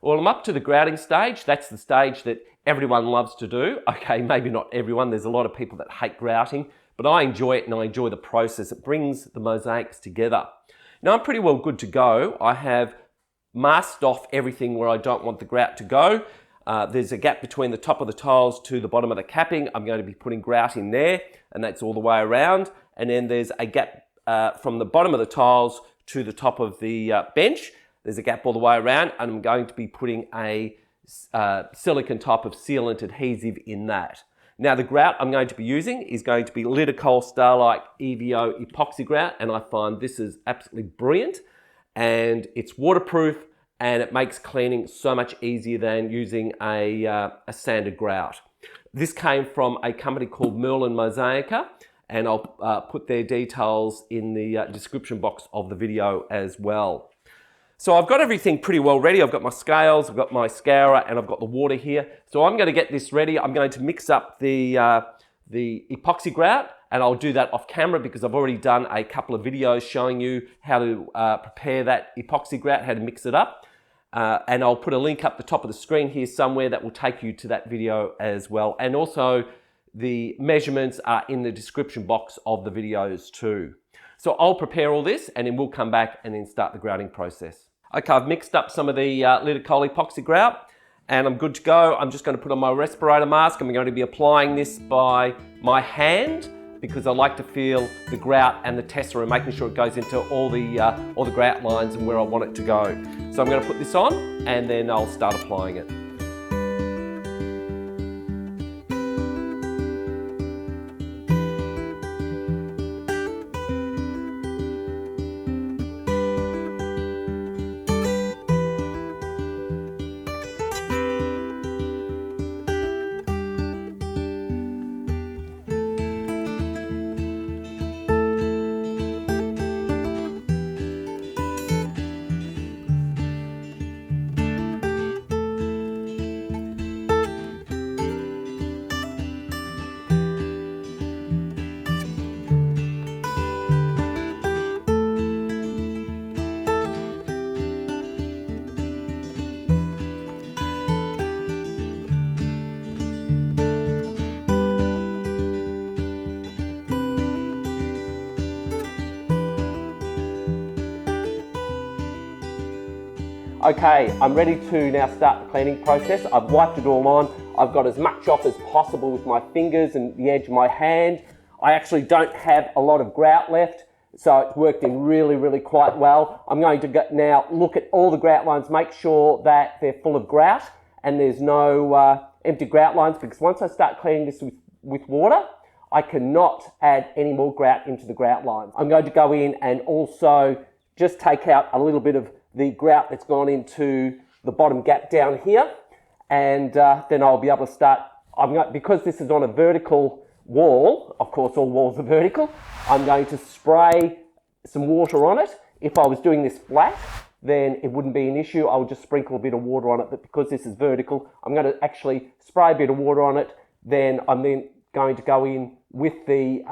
Well, I'm up to the grouting stage. That's the stage that everyone loves to do. Okay, maybe not everyone. There's a lot of people that hate grouting, but I enjoy it and I enjoy the process. It brings the mosaics together. Now I'm pretty well good to go. I have masked off everything where I don't want the grout to go. There's a gap between the top of the tiles to the bottom of the capping. I'm going to be putting grout in there, and that's all the way around. And then there's a gap from the bottom of the tiles to the top of the bench. There's a gap all the way around, and I'm going to be putting a silicone type of sealant adhesive in that. Now the grout I'm going to be using is going to be Liticol Starlight EVO epoxy grout, and I find this is absolutely brilliant, and it's waterproof, and it makes cleaning so much easier than using a sanded grout. This came from a company called Merlin Mosaica, and I'll put their details in the description box of the video as well. So I've got everything pretty well ready. I've got my scales, I've got my scourer, and I've got the water here. So I'm going to get this ready. I'm going to mix up the epoxy grout, and I'll do that off camera because I've already done a couple of videos showing you how to prepare that epoxy grout, how to mix it up. And I'll put a link up the top of the screen here somewhere that will take you to that video as well. And also the measurements are in the description box of the videos too. So I'll prepare all this and then we'll come back and then start the grouting process. Okay, I've mixed up some of the Liticol epoxy grout and I'm good to go. I'm just going to put on my respirator mask. I'm going to be applying this by my hand because I like to feel the grout and the tessera and making sure it goes into all the grout lines and where I want it to go. So I'm going to put this on and then I'll start applying it. Okay, I'm ready to now start the cleaning process. I've wiped it all on. I've got as much off as possible with my fingers and the edge of my hand. I actually don't have a lot of grout left, so it's worked in really quite well. I'm going to now look at all the grout lines, make sure that they're full of grout and there's no empty grout lines, because once I start cleaning this with water, I cannot add any more grout into the grout lines. I'm going to go in and also just take out a little bit of the grout that's gone into the bottom gap down here, and then I'll be able to start. Because this is on a vertical wall, of course all walls are vertical, I'm going to spray some water on it. If I was doing this flat, then it wouldn't be an issue. I would just sprinkle a bit of water on it, but because this is vertical, I'm going to actually spray a bit of water on it. Then I'm going to go in with the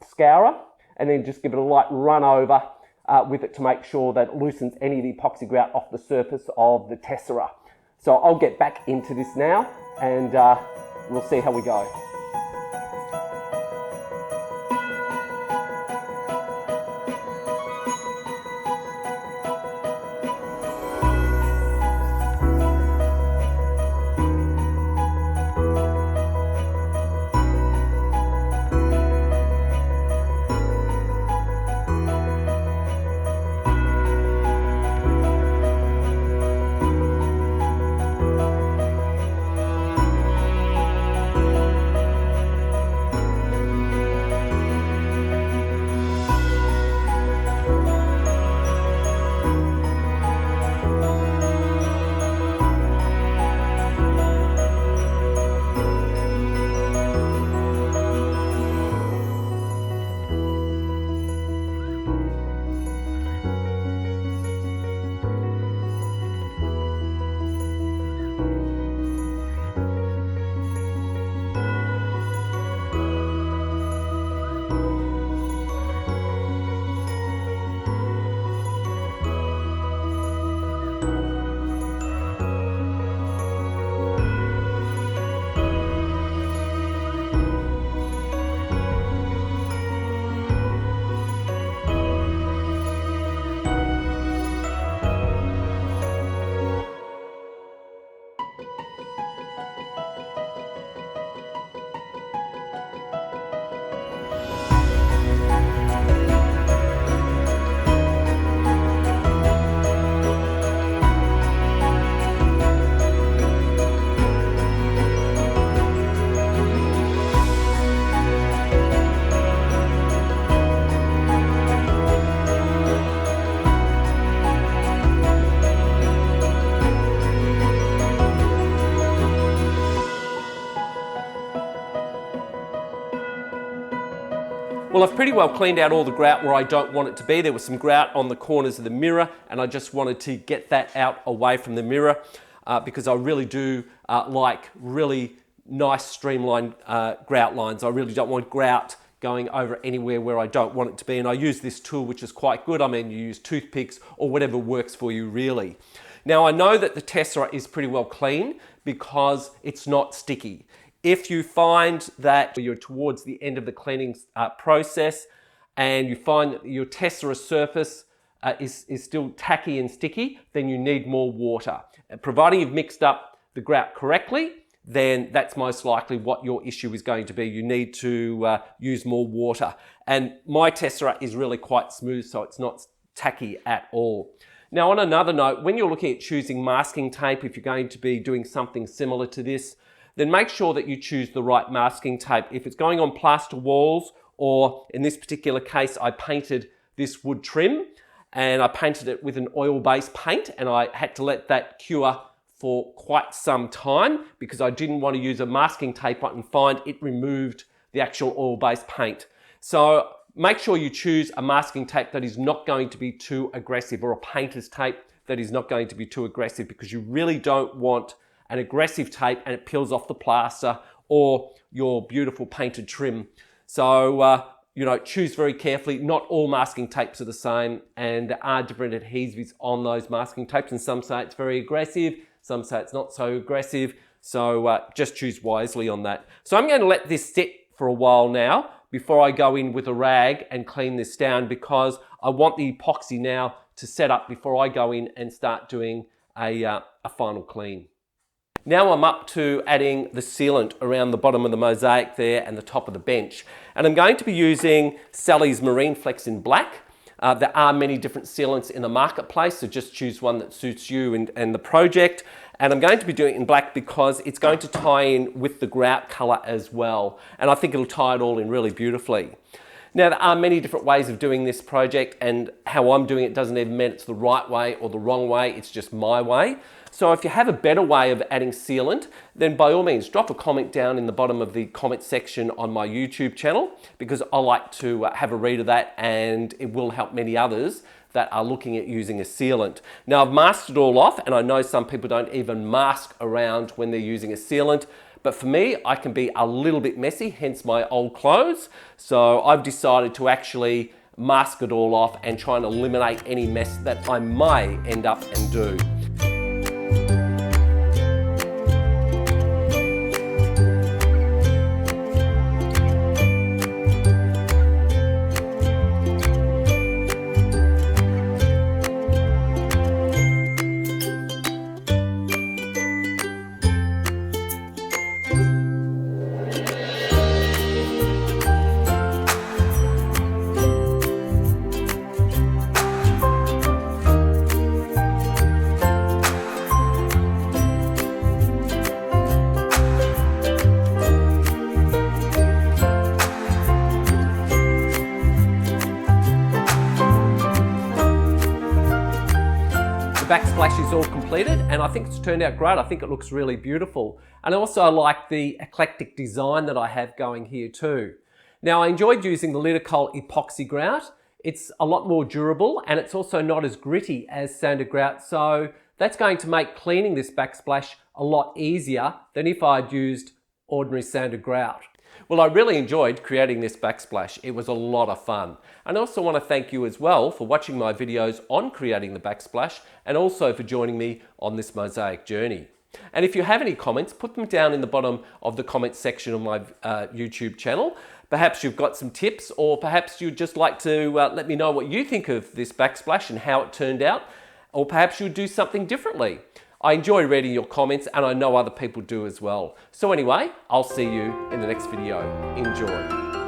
scourer and then just give it a light run over with it to make sure that it loosens any of the epoxy grout off the surface of the tessera. So I'll get back into this now and we'll see how we go. Well, I've pretty well cleaned out all the grout where I don't want it to be. There was some grout on the corners of the mirror, and I just wanted to get that out away from the mirror because I really do like really nice streamlined grout lines. I really don't want grout going over anywhere where I don't want it to be, and I use this tool, which is quite good. I mean, you use toothpicks or whatever works for you, really. Now, I know that the tessera is pretty well clean because it's not sticky. If you find that you're towards the end of the cleaning process and you find that your tessera surface is still tacky and sticky, then you need more water. Providing you've mixed up the grout correctly, then that's most likely what your issue is going to be. You need to use more water. And my tessera is really quite smooth, so it's not tacky at all. Now, on another note, when you're looking at choosing masking tape, if you're going to be doing something similar to this, then make sure that you choose the right masking tape. If it's going on plaster walls, or in this particular case, I painted this wood trim and I painted it with an oil-based paint, and I had to let that cure for quite some time because I didn't want to use a masking tape and find it removed the actual oil-based paint. So make sure you choose a masking tape that is not going to be too aggressive, or a painter's tape that is not going to be too aggressive, because you really don't want an aggressive tape and it peels off the plaster or your beautiful painted trim. So, choose very carefully. Not all masking tapes are the same, and there are different adhesives on those masking tapes, and some say it's very aggressive, some say it's not so aggressive. So just choose wisely on that. So I'm going to let this sit for a while now before I go in with a rag and clean this down, because I want the epoxy now to set up before I go in and start doing a final clean. Now I'm up to adding the sealant around the bottom of the mosaic there and the top of the bench. And I'm going to be using Sally's Marine Flex in black. There are many different sealants in the marketplace, so just choose one that suits you and the project. And I'm going to be doing it in black because it's going to tie in with the grout colour as well. And I think it'll tie it all in really beautifully. Now, there are many different ways of doing this project, and how I'm doing it doesn't even mean it's the right way or the wrong way, it's just my way. So if you have a better way of adding sealant, then by all means, drop a comment down in the bottom of the comment section on my YouTube channel, because I like to have a read of that, and it will help many others that are looking at using a sealant. Now, I've masked it all off, and I know some people don't even mask around when they're using a sealant, but for me, I can be a little bit messy, hence my old clothes. So I've decided to actually mask it all off and try and eliminate any mess that I may end up and do. The backsplash is all completed, and I think it's turned out great. I think it looks really beautiful. And also I like the eclectic design that I have going here too. Now, I enjoyed using the Liticol epoxy grout. It's a lot more durable, and it's also not as gritty as sanded grout, so that's going to make cleaning this backsplash a lot easier than if I'd used ordinary sanded grout. Well, I really enjoyed creating this backsplash. It was a lot of fun. And I also want to thank you as well for watching my videos on creating the backsplash, and also for joining me on this mosaic journey. And if you have any comments, put them down in the bottom of the comment section of my YouTube channel. Perhaps you've got some tips, or perhaps you'd just like to let me know what you think of this backsplash and how it turned out, or perhaps you'd do something differently. I enjoy reading your comments, and I know other people do as well. So anyway, I'll see you in the next video. Enjoy.